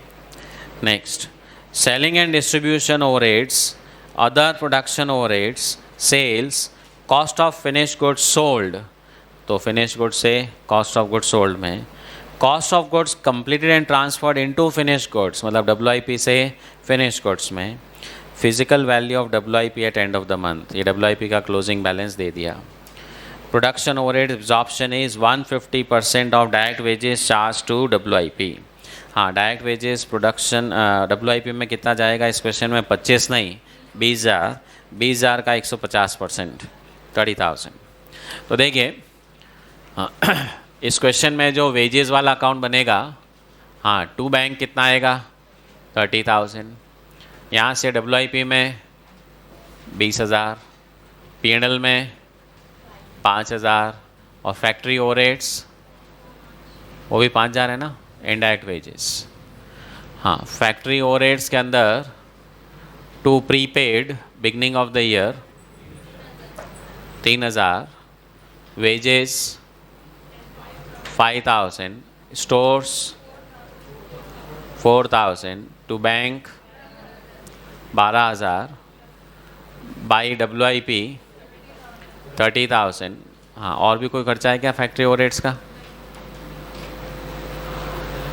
Next selling and distribution overheads, other production overheads, sales, cost of finish goods sold, तो फिनिश गुड्स से कॉस्ट ऑफ गुड्स सोल्ड में, cost of goods completed and transferred into finish goods मतलब WIP से फिनिश गुड्स में, physical value of WIP at end of the month, ये WIP का क्लोजिंग बैलेंस दे दिया। Production overhead absorption is 150% of direct wages charge to WIP, हाँ डायरेक्ट वेजेस प्रोडक्शन WIP में कितना जाएगा इस क्वेश्चन में 25 नहीं 20,000 का 150% 30,000। तो देखिए इस क्वेश्चन में जो वेजेस वाला अकाउंट बनेगा, हाँ टू बैंक कितना आएगा 30,000, यहाँ से WIP में 20,000, P&L में 5,000 और फैक्ट्री ओवरहेड्स वो भी 5,000 है ना, इनडायरेक्ट वेजेस। हाँ फैक्ट्री ओवरहेड्स के अंदर to prepaid beginning of the year 3,000, wages 5,000, stores 4,000, to bank 12,000, by WIP 30,000। हाँ और भी कोई खर्चा है क्या फैक्ट्री ओवरहेड्स का,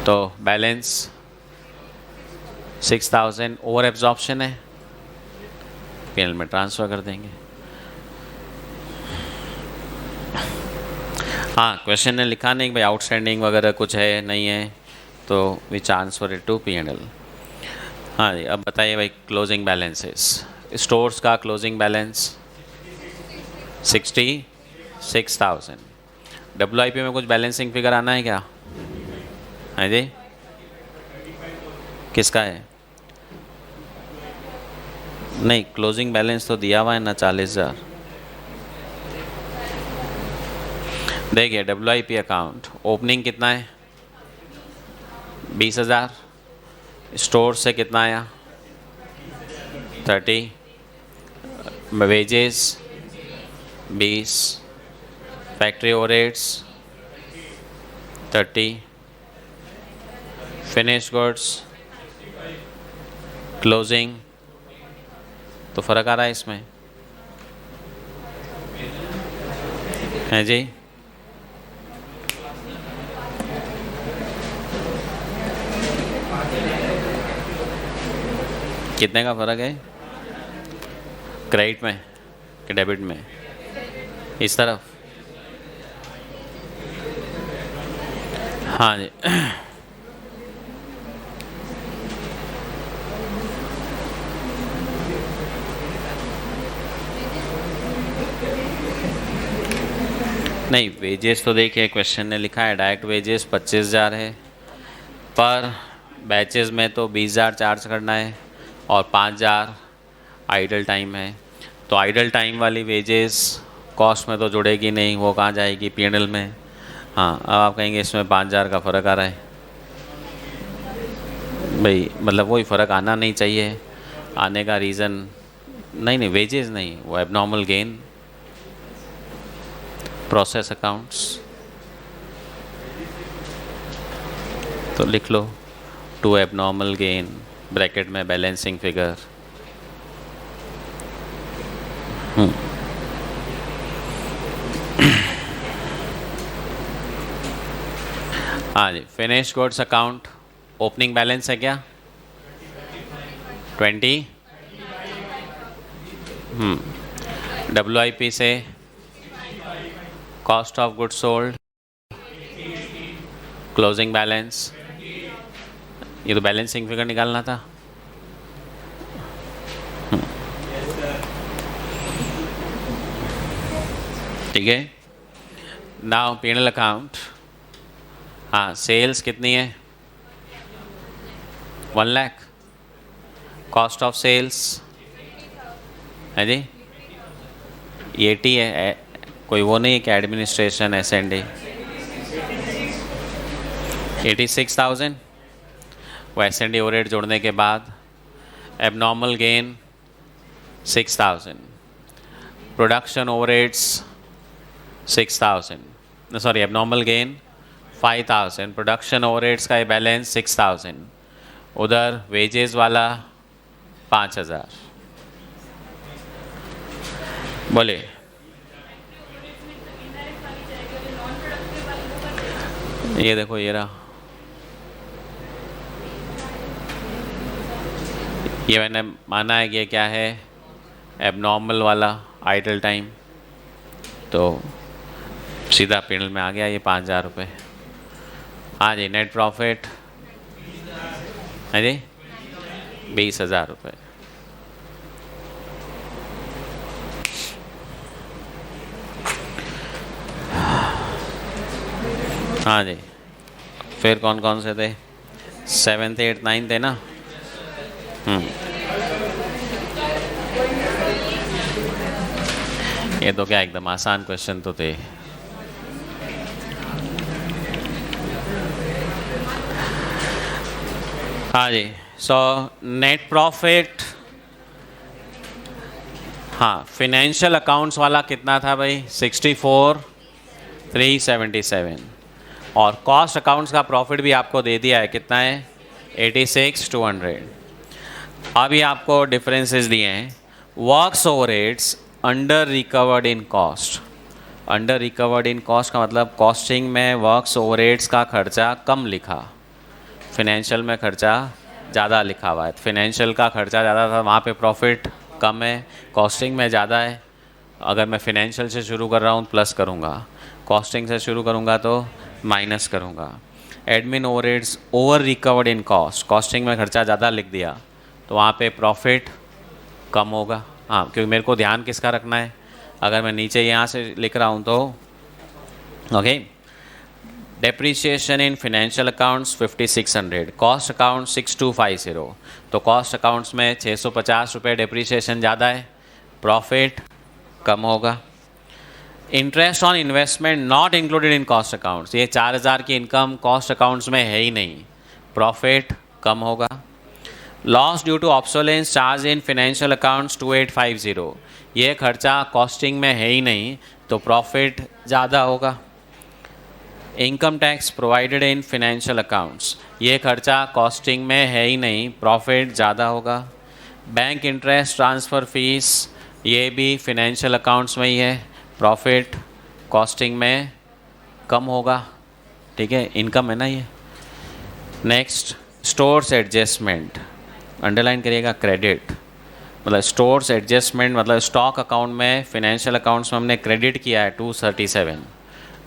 तो बैलेंस 6,000 ओवर एब्जॉर्प्शन है, P&L में ट्रांसफ़र कर देंगे। हाँ क्वेश्चन ने लिखा नहीं कि भाई आउटस्टैंडिंग वगैरह कुछ है नहीं है, तो we transfer it to P&L। हाँ जी अब बताइए भाई क्लोजिंग बैलेंसेस, स्टोर्स का क्लोजिंग बैलेंस 66,000, WIP में कुछ बैलेंसिंग फिगर आना है क्या, है जी किसका है, नहीं क्लोजिंग बैलेंस तो दिया हुआ है ना 40,000। देखिए WIP अकाउंट ओपनिंग कितना है 20,000, स्टोर से कितना आया 30, wages 20, factory overheads 30, finish goods closing, तो फ़र्क आ रहा है इसमें, है जी। कितने का फ़र्क है क्रेडिट में कि डेबिट में, इस तरफ, हाँ जी नहीं वेजेस तो देखिए क्वेश्चन ने लिखा है डायरेक्ट वेजेस 25,000 है, पर बैचेस में तो 20,000 चार्ज करना है और 5,000 आइडल टाइम है, तो आइडल टाइम वाली वेजेस कॉस्ट में तो जुड़ेगी नहीं, वो कहाँ जाएगी P&L में। हाँ अब आप कहेंगे इसमें 5,000 का फ़र्क आ रहा है, भाई मतलब वही फ़र्क आना नहीं चाहिए, आने का रीज़न नहीं वेजेस नहीं, वो एबनॉर्मल गेन प्रोसेस अकाउंट्स, तो लिख लो टू एबनॉर्मल गेन ब्रैकेट में बैलेंसिंग फिगर। हाँ जी, finish goods account opening balance है क्या 20। WIP से cost of goods sold closing balance, ये तो बैलेंसिंग फिगर निकालना था। ठीक है, नाउ P&L अकाउंट। हाँ, सेल्स कितनी है 1 लाख, कॉस्ट ऑफ सेल्स है जी 80 है, कोई वो नहीं है कि एडमिनिस्ट्रेशन S&D 86,000, वो S&D ओवरहेड जोड़ने के बाद abnormal gain 6,000, production overheads 6,000, sorry abnormal gain 5,000, production overheads का ये बैलेंस 6,000, उधर वेजेस वाला 5,000। बोले ये देखो ये रहा, ये मैंने माना है कि ये क्या है एबनॉर्मल वाला आइडल टाइम, तो सीधा P&L में आ गया ये 5,000 रुपये। हाँ जी, नेट प्रॉफिट है जी 20,000 रुपये। हाँ जी, फिर कौन कौन से थे 7th 8th 9th थे ना। ये तो क्या एकदम आसान क्वेश्चन तो थे। हाँ जी, सो नेट प्रॉफिट, हाँ फिनेंशियल अकाउंट्स वाला कितना था भाई 64,377, और कॉस्ट अकाउंट्स का प्रॉफिट भी आपको दे दिया है, कितना है 86,200। अब ये आपको डिफरेंसेस दिए हैं, works overheads under recovered in cost. Under recovered in cost का मतलब कॉस्टिंग में वर्क्स ओवरहेड्स का खर्चा कम लिखा, फिनेंशियल में खर्चा ज़्यादा लिखा हुआ है। फिनेंशियल का खर्चा ज़्यादा था, वहाँ पे प्रॉफिट कम है, कॉस्टिंग में ज़्यादा है। अगर मैं फिनेंशियल से शुरू कर रहा हूँ प्लस करूँगा, कॉस्टिंग से शुरू करूँगा तो माइनस करूँगा। Admin overheads over recovered in cost, costing में खर्चा ज़्यादा लिख दिया तो वहाँ पे प्रॉफिट कम होगा। हाँ, क्योंकि मेरे को ध्यान किसका रखना है, अगर मैं नीचे यहाँ से लिख रहा हूँ तो ओके। डेप्रीशिएशन इन फिनेंशियल अकाउंट्स 5,600, कॉस्ट अकाउंट 6,250, तो कॉस्ट अकाउंट्स में 650 रुपये डेप्रीशिएशन ज़्यादा है, प्रॉफिट कम होगा। Interest on investment not included in cost accounts, ये 4,000 की इनकम कॉस्ट अकाउंट्स में है ही नहीं, प्रॉफिट कम होगा। Loss due to obsolescence charge in financial accounts 2,850, ये खर्चा कॉस्टिंग में है ही नहीं तो प्रॉफिट ज़्यादा होगा। Income tax provided in financial accounts, ये खर्चा कॉस्टिंग में है ही नहीं, प्रॉफिट ज़्यादा होगा। बैंक इंटरेस्ट ट्रांसफ़र फीस, ये भी फिनेंशियल अकाउंट्स में ही है, प्रॉफिट कॉस्टिंग में कम होगा। ठीक है, इनकम है ना ये। नेक्स्ट, स्टोर्स एडजस्टमेंट, अंडरलाइन करिएगा क्रेडिट, मतलब स्टोर्स एडजस्टमेंट मतलब स्टॉक अकाउंट में फिनेंशियल अकाउंट्स में हमने क्रेडिट किया है 237।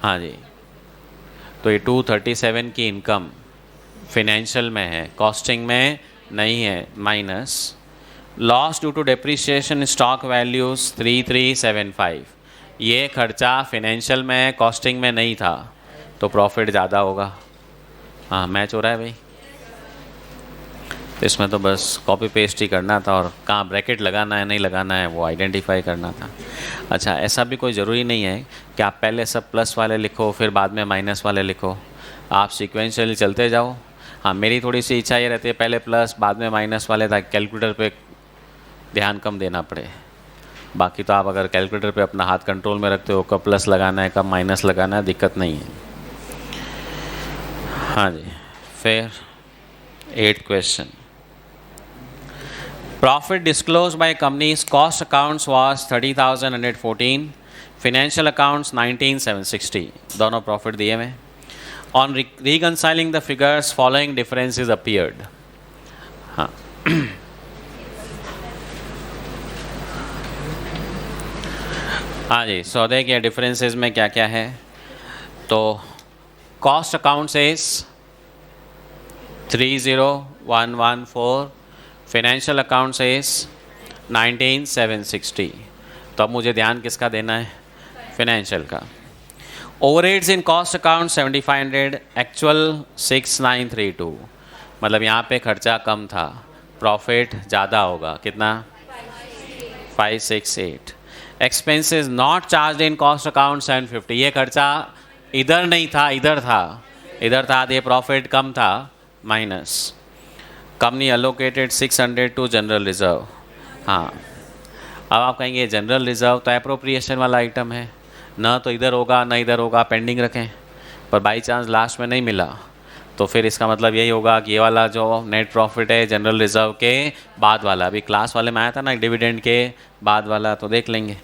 हाँ जी, तो ये 237 की इनकम फिनेंशियल में है, कॉस्टिंग में नहीं है, माइनस। Loss due to depreciation stock values 3,375, ये खर्चा फिनेंशियल में कॉस्टिंग में नहीं था तो प्रॉफिट ज़्यादा होगा। हाँ, मैच हो रहा है भाई, तो इसमें तो बस कॉपी पेस्ट ही करना था और कहाँ ब्रैकेट लगाना है नहीं लगाना है वो आइडेंटिफाई करना था। अच्छा, ऐसा भी कोई ज़रूरी नहीं है कि आप पहले सब प्लस वाले लिखो फिर बाद में माइनस वाले लिखो, आप सीक्वेंशियली चलते जाओ। हाँ, मेरी थोड़ी सी इच्छा ये रहती है पहले प्लस बाद में माइनस वाले, ताकि कैलकुलेटर पे ध्यान कम देना पड़े। बाकी तो आप अगर कैलकुलेटर पे अपना हाथ कंट्रोल में रखते हो, कब प्लस लगाना है कब माइनस लगाना है, दिक्कत नहीं है। हाँ जी, फिर 8th question, profit disclose by companies cost accounts was 30,114, financial accounts 19,760, दोनों प्रॉफिट दिए हुए। On reconciling the figures, following differences appeared. हाँ हाँ जी, सौदे के डिफरेंसेस में क्या क्या है? तो cost account is 30114, financial accounts is 19760। तो अब मुझे ध्यान किसका देना है? फाइनेंशियल का। Overheads in cost account 7500, actual 6932। मतलब यहाँ पे खर्चा कम था, प्रॉफिट ज़्यादा होगा। कितना? 568। Expenses not charge in cost account 750। ये खर्चा इधर नहीं था, इधर था, इधर था, ये प्रॉफिट कम था, माइनस। Company allocated 600 to general reserve. हाँ, अब आप कहेंगे जनरल रिजर्व तो एप्रोप्रिएशन वाला आइटम है, ना तो इधर होगा ना इधर होगा, पेंडिंग रखें। पर बाई चांस लास्ट में नहीं मिला तो फिर इसका मतलब यही होगा कि ये वाला जो नेट प्रॉफिट है जनरल रिजर्व के बाद वाला, अभी क्लास वाले में आया था ना डिविडेंड के बाद वाला, तो देख लेंगे।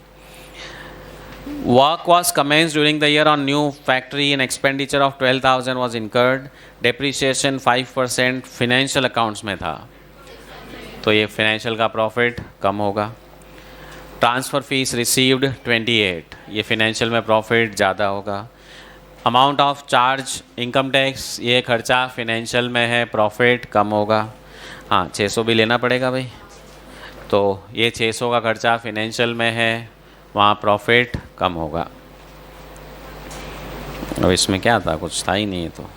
Work was commence during the year on new factory and expenditure of 12,000 was incurred. Depreciation 5% financial accounts में था, तो ये फिनेंशियल का प्रॉफिट कम होगा। ट्रांसफ़र फीस रिसीव्ड 28, ये फिनेंशियल में प्रॉफिट ज़्यादा होगा। Amount of charge income tax, ये खर्चा फिनेंशियल में है, प्रॉफिट कम होगा। हाँ, 600 भी लेना पड़ेगा भाई, तो ये 600 का खर्चा फिनेंशियल में है, वहाँ प्रॉफिट कम होगा। अब इसमें क्या था? कुछ था ही नहीं है। तो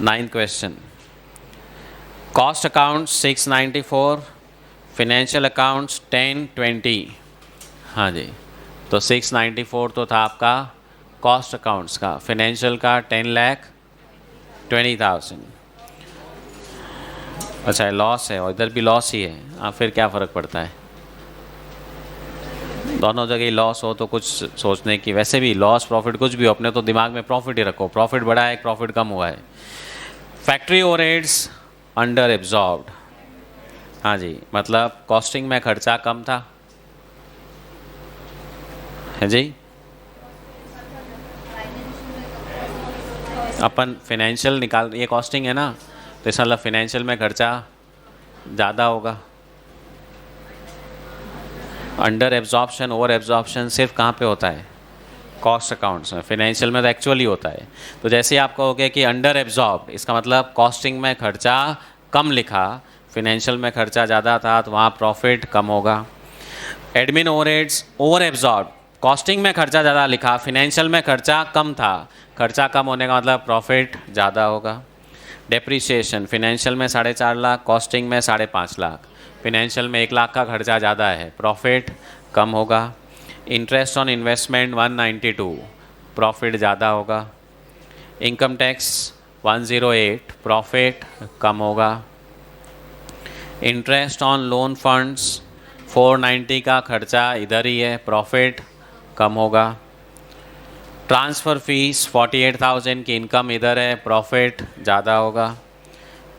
9th question, cost account 694, financial accounts 1020। हाँ जी, तो 694 तो था आपका कॉस्ट अकाउंट्स का, फिनेंशियल का 10,20,000। अच्छा, लॉस है और इधर भी लॉस ही है। हाँ, फिर क्या फ़र्क पड़ता है? दोनों जगह लॉस हो तो कुछ सोचने की, वैसे भी लॉस प्रॉफिट कुछ भी हो, अपने तो दिमाग में प्रॉफिट ही रखो। प्रॉफिट बढ़ा है, प्रॉफिट कम हुआ है। Factory overheads under absorbed. हाँ जी, मतलब कॉस्टिंग में खर्चा कम था, है जी। अपन फिनेंशियल निकाल, ये कॉस्टिंग है ना, तो इसका मतलब फिनेंशियल में खर्चा ज़्यादा होगा। अंडर एब्जॉर्प्शन, ओवर एब्जॉर्प्शन सिर्फ कहाँ पे होता है? कॉस्ट अकाउंट्स में। फिनेंशियल में तो एक्चुअली होता है। तो जैसे आप कहोगे कि अंडर एब्जॉर्ब, इसका मतलब कॉस्टिंग में खर्चा कम लिखा, फिनेंशियल में खर्चा ज़्यादा था, तो वहाँ प्रॉफिट कम होगा। Admin overheads over absorb, costing में खर्चा ज़्यादा लिखा, फिनेंशियल में खर्चा कम था, खर्चा कम होने का मतलब प्रॉफिट ज़्यादा होगा। डेप्रीशिएशन, फिनेंशियल में 4.5 लाख, कॉस्टिंग में 5.5 लाख, फिनेंशियल में 1 लाख का खर्चा ज़्यादा है, प्रॉफिट कम होगा। इंटरेस्ट ऑन इन्वेस्टमेंट 192, प्रॉफिट ज़्यादा होगा। इनकम टैक्स 108, प्रॉफिट कम होगा। इंटरेस्ट ऑन लोन फंड्स 490 का खर्चा इधर ही है, प्रॉफिट कम होगा। ट्रांसफ़र फीस 48,000 की इनकम इधर है, प्रॉफिट ज़्यादा होगा।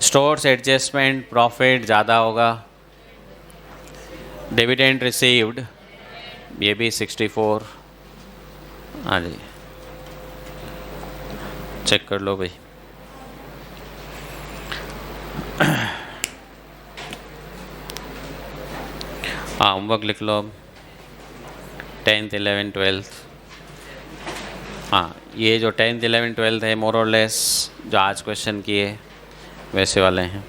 स्टोर्स एडजस्टमेंट, प्रॉफिट ज़्यादा होगा। डिविडेंड रिसीव्ड, ये भी 64। हाँ जी, चेक कर लो भाई। हाँ, होमवर्क लिख लो अब, 10th 11th 12th। हाँ, ये जो 10th 11th 12th है मोर और लेस जो आज क्वेश्चन किए वैसे वाले हैं।